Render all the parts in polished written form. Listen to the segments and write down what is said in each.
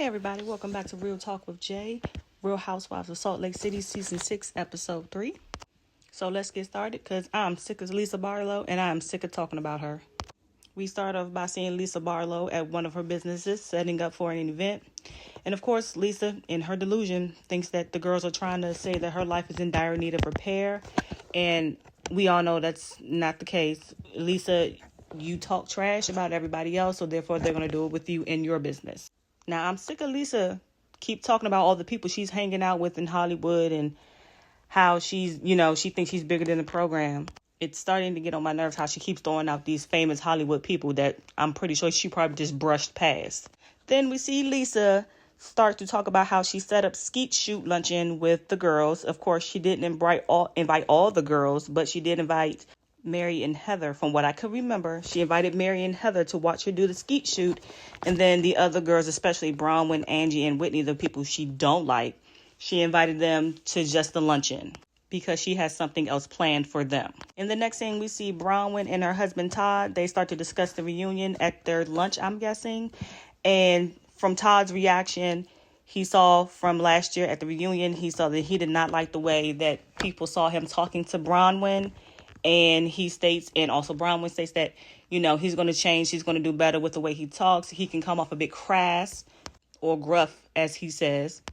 Hey everybody, welcome back to Real Talk with Jay, Real Housewives of Salt Lake City, Season 6, Episode 3. So let's get started because I'm sick of Lisa Barlow and I'm sick of talking about her. We start off by seeing Lisa Barlow at one of her businesses setting up for an event. And of course, Lisa, in her delusion, thinks that the girls are trying to say that her life is in dire need of repair. And we all know that's not the case. Lisa, you talk trash about everybody else, so therefore they're going to do it with you in your business. Now, I'm sick of Lisa keep talking about all the people she's hanging out with in Hollywood and how she thinks she's bigger than the program. It's starting to get on my nerves how she keeps throwing out these famous Hollywood people that I'm pretty sure she probably just brushed past. Then we see Lisa start to talk about how she set up skeet shoot luncheon with the girls. Of course, she didn't invite all the girls, but she did invite Mary and Heather. From what I could remember, she invited Mary and Heather to watch her do the skeet shoot. And then the other girls, especially Bronwyn, Angie, and Whitney, the people she don't like, she invited them to just the luncheon because she has something else planned for them. In the next scene, we see Bronwyn and her husband Todd. They start to discuss the reunion at their lunch, I'm guessing. And from Todd's reaction, he saw from last year at the reunion, he saw that he did not like the way that people saw him talking to Bronwyn. And he states, and also Bronwyn states that, he's going to change. He's going to do better with the way he talks. He can come off a bit crass or gruff, as he says.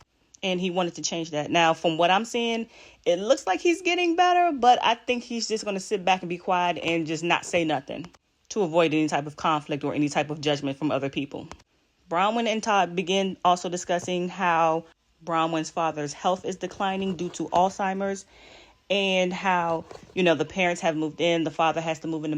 And he wanted to change that. Now, from what I'm seeing, it looks like he's getting better, but I think he's just going to sit back and be quiet and just not say nothing to avoid any type of conflict or any type of judgment from other people. Bronwyn and Todd begin also discussing how Bronwyn's father's health is declining due to Alzheimer's and how, the parents have moved in. The father has to move in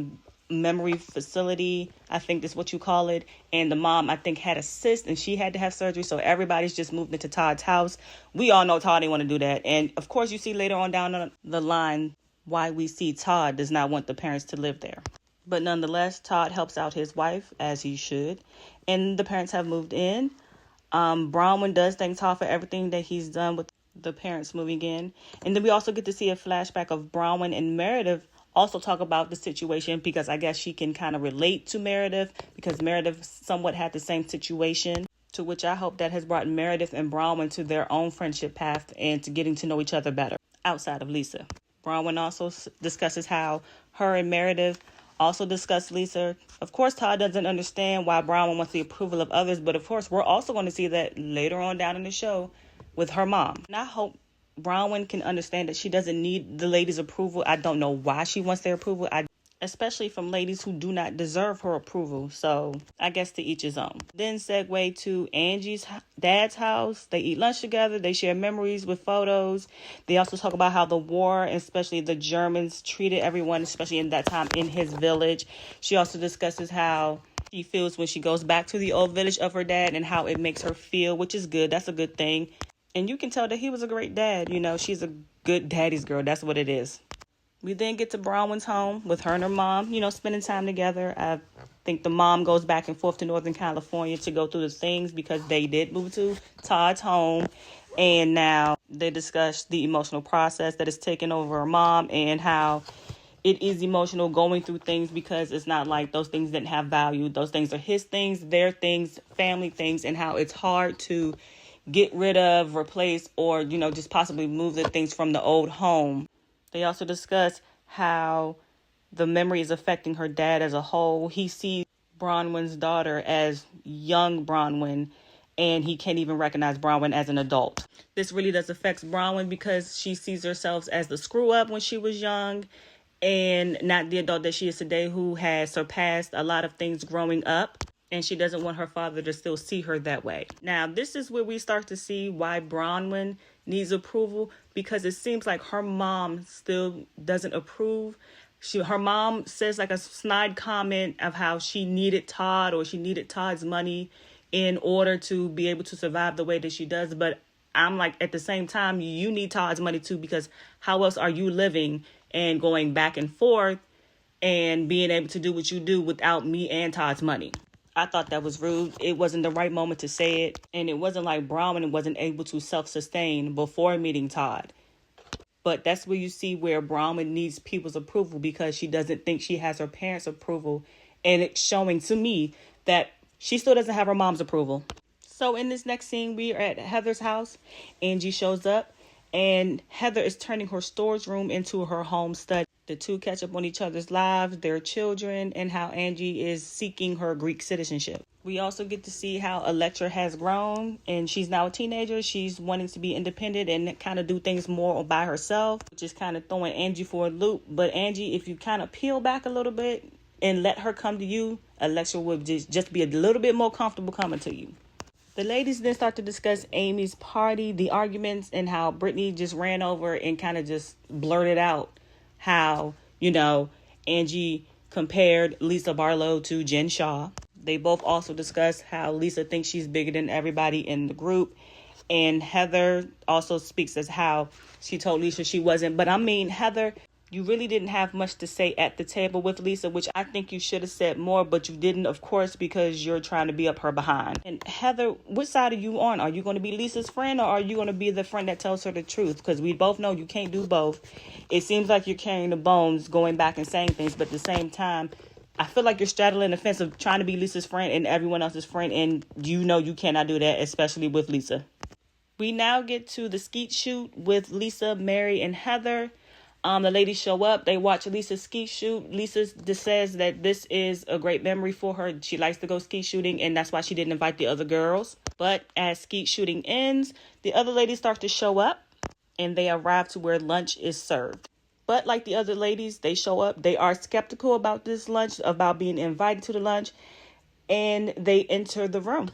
a memory facility, I think that's what you call it. And the mom, I think, had a cyst and she had to have surgery. So everybody's just moved into Todd's house. We all know Todd didn't want to do that. And of course, you see later on down the line why we see Todd does not want the parents to live there. But nonetheless, Todd helps out his wife as he should. And the parents have moved in. Bronwyn does thank Todd for everything that he's done with the parents moving in. And then we also get to see a flashback of Bronwyn and Meredith also talk about the situation because I guess she can kind of relate to Meredith because Meredith somewhat had the same situation, to which I hope that has brought Meredith and Bronwyn to their own friendship path and to getting to know each other better outside of Lisa. Bronwyn also discusses how her and Meredith also discuss Lisa. Of course, Todd doesn't understand why Bronwyn wants the approval of others, but of course, we're also going to see that later on down in the show with her mom. And I hope Bronwyn can understand that she doesn't need the ladies' approval. I don't know why she wants their approval, especially from ladies who do not deserve her approval. So I guess to each his own. Then segue to Angie's dad's house. They eat lunch together. They share memories with photos. They also talk about how the war, especially the Germans, treated everyone, especially in that time in his village. She also discusses how she feels when she goes back to the old village of her dad and how it makes her feel, which is good. That's a good thing. And you can tell that he was a great dad. She's a good daddy's girl. That's what it is. We then get to Bronwyn's home with her and her mom, spending time together. I think the mom goes back and forth to Northern California to go through the things because they did move to Todd's home. And now they discuss the emotional process that is taking over her mom and how it is emotional going through things because it's not like those things didn't have value. Those things are his things, their things, family things, and how it's hard to get rid of, replace, or, just possibly move the things from the old home. They also discuss how the memory is affecting her dad as a whole. He sees Bronwyn's daughter as young Bronwyn, and he can't even recognize Bronwyn as an adult. This really does affect Bronwyn because she sees herself as the screw-up when she was young and not the adult that she is today, who has surpassed a lot of things growing up. And she doesn't want her father to still see her that way. Now, this is where we start to see why Bronwyn needs approval, because it seems like her mom still doesn't approve. Her mom says like a snide comment of how she needed Todd or she needed Todd's money in order to be able to survive the way that she does. But I'm like, at the same time, you need Todd's money too, because how else are you living and going back and forth and being able to do what you do without me and Todd's money? I thought that was rude. It wasn't the right moment to say it. And it wasn't like Bronwyn wasn't able to self-sustain before meeting Todd. But that's where you see where Bronwyn needs people's approval because she doesn't think she has her parents' approval. And it's showing to me that she still doesn't have her mom's approval. So in this next scene, we are at Heather's house. Angie shows up, and Heather is turning her storage room into her home study. The two catch up on each other's lives, their children, and how Angie is seeking her Greek citizenship. We also get to see how Electra has grown, and she's now a teenager. She's wanting to be independent and kind of do things more by herself, which is kind of throwing Angie for a loop. But Angie, if you kind of peel back a little bit and let her come to you, Electra would just be a little bit more comfortable coming to you. The ladies then start to discuss Amy's party, the arguments, and how Brittany just ran over and kind of just blurted out how, Angie compared Lisa Barlow to Jen Shaw. They both also discuss how Lisa thinks she's bigger than everybody in the group. And Heather also speaks as how she told Lisa she wasn't. But I mean, Heather, you really didn't have much to say at the table with Lisa, which I think you should have said more, but you didn't, of course, because you're trying to be up her behind. And Heather, which side are you on? Are you going to be Lisa's friend, or are you going to be the friend that tells her the truth? Because we both know you can't do both. It seems like you're carrying the bones, going back and saying things, but at the same time, I feel like you're straddling the fence of trying to be Lisa's friend and everyone else's friend, and you cannot do that, especially with Lisa. We now get to the skeet shoot with Lisa, Mary, and Heather. The ladies show up. They watch Lisa's ski shoot. Lisa says that this is a great memory for her. She likes to go ski shooting, and that's why she didn't invite the other girls. But as ski shooting ends, the other ladies start to show up, and they arrive to where lunch is served. But like the other ladies, they show up. They are skeptical about this lunch, about being invited to the lunch, and they enter the room.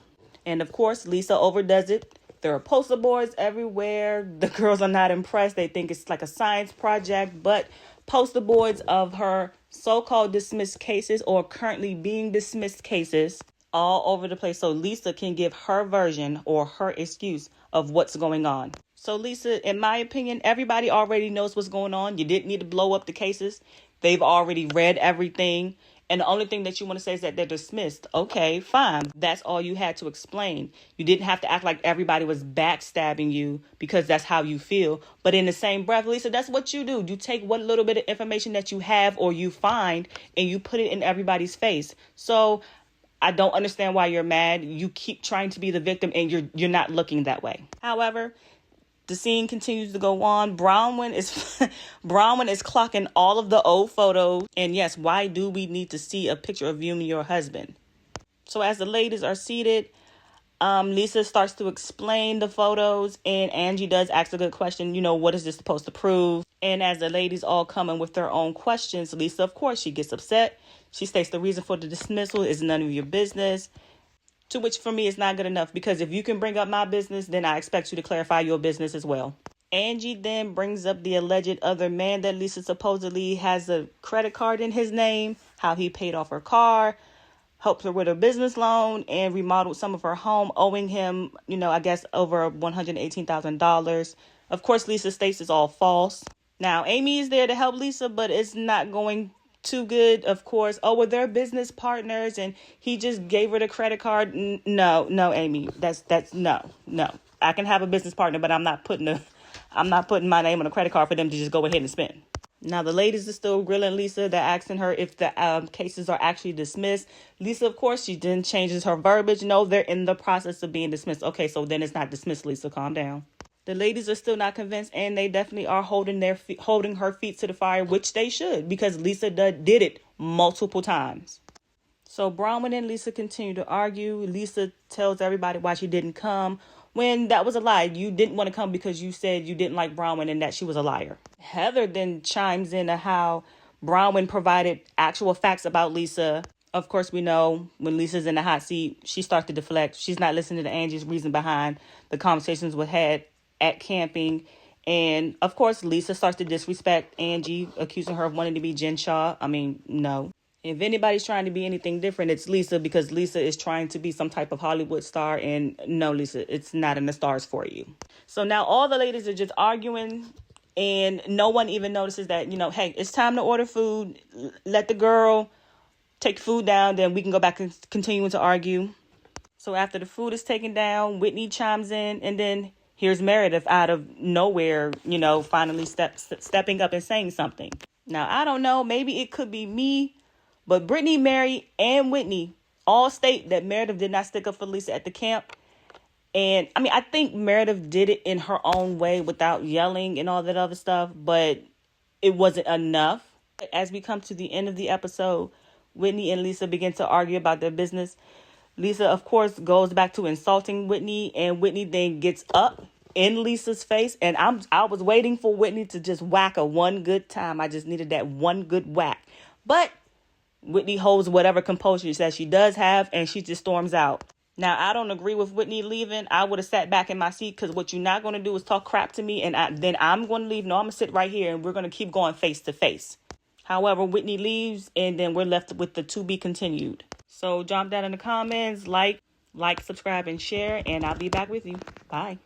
And of course, Lisa overdoes it. There are poster boards everywhere. The girls are not impressed. They think it's like a science project, but poster boards of her so-called dismissed cases or currently being dismissed cases all over the place, so Lisa can give her version or her excuse of what's going on. So Lisa, in my opinion, everybody already knows what's going on. You didn't need to blow up the cases. They've already read everything. And the only thing that you want to say is that they're dismissed. Okay, fine. That's all you had to explain. You didn't have to act like everybody was backstabbing you because that's how you feel. But in the same breath, Lisa, that's what you do. You take what little bit of information that you have or you find and you put it in everybody's face. So I don't understand why you're mad. You keep trying to be the victim and you're not looking that way. However, the scene continues to go on. Bronwyn is clocking all of the old photos. And yes, why do we need to see a picture of you and your husband? So as the ladies are seated, Lisa starts to explain the photos, and Angie does ask a good question. What is this supposed to prove? And as the ladies all come in with their own questions, Lisa, of course, she gets upset. She states the reason for the dismissal is none of your business. To which for me is not good enough, because if you can bring up my business, then I expect you to clarify your business as well. Angie then brings up the alleged other man that Lisa supposedly has a credit card in his name, how he paid off her car, helped her with her business loan, and remodeled some of her home, owing him, I guess over $118,000. Of course, Lisa states it's all false. Now, Amy is there to help Lisa, but it's not going too good, of course. Oh, well, they're business partners and he just gave her the credit card. No, Amy, that's no. I can have a business partner, but I'm not putting my name on a credit card for them to just go ahead and spend. Now, the ladies are still grilling Lisa. They're asking her if the cases are actually dismissed. Lisa, of course, she then changes her verbiage. No, they're in the process of being dismissed. Okay, so then it's not dismissed, Lisa. Calm down. The ladies are still not convinced, and they definitely are holding her feet to the fire, which they should, because Lisa did it multiple times. So Bronwyn and Lisa continue to argue. Lisa tells everybody why she didn't come, when that was a lie. You didn't want to come because you said you didn't like Bronwyn and that she was a liar. Heather then chimes in to how Bronwyn provided actual facts about Lisa. Of course, we know when Lisa's in the hot seat, she starts to deflect. She's not listening to Angie's reason behind the conversations we had at camping. And of course, Lisa starts to disrespect Angie, accusing her of wanting to be Jen Shaw. I mean, no. If anybody's trying to be anything different, it's Lisa, because Lisa is trying to be some type of Hollywood star. And no, Lisa, it's not in the stars for you. So now all the ladies are just arguing, and no one even notices that, hey, it's time to order food. Let the girl take food down, then we can go back and continue to argue. So after the food is taken down, Whitney chimes in, and then here's Meredith out of nowhere, finally stepping up and saying something. Now, I don't know, maybe it could be me, but Brittany, Mary, and Whitney all state that Meredith did not stick up for Lisa at the camp. And I mean, I think Meredith did it in her own way without yelling and all that other stuff, but it wasn't enough. As we come to the end of the episode, Whitney and Lisa begin to argue about their business. Lisa, of course, goes back to insulting Whitney, and Whitney then gets up in Lisa's face. And I was waiting for Whitney to just whack her one good time. I just needed that one good whack. But Whitney holds whatever composure that she does have, and she just storms out. Now, I don't agree with Whitney leaving. I would have sat back in my seat, because what you're not going to do is talk crap to me, and then I'm going to leave. No, I'm going to sit right here, and we're going to keep going face to face. However, Whitney leaves, and then we're left with the to be continued. So jump down in the comments, like, subscribe, and share, and I'll be back with you. Bye.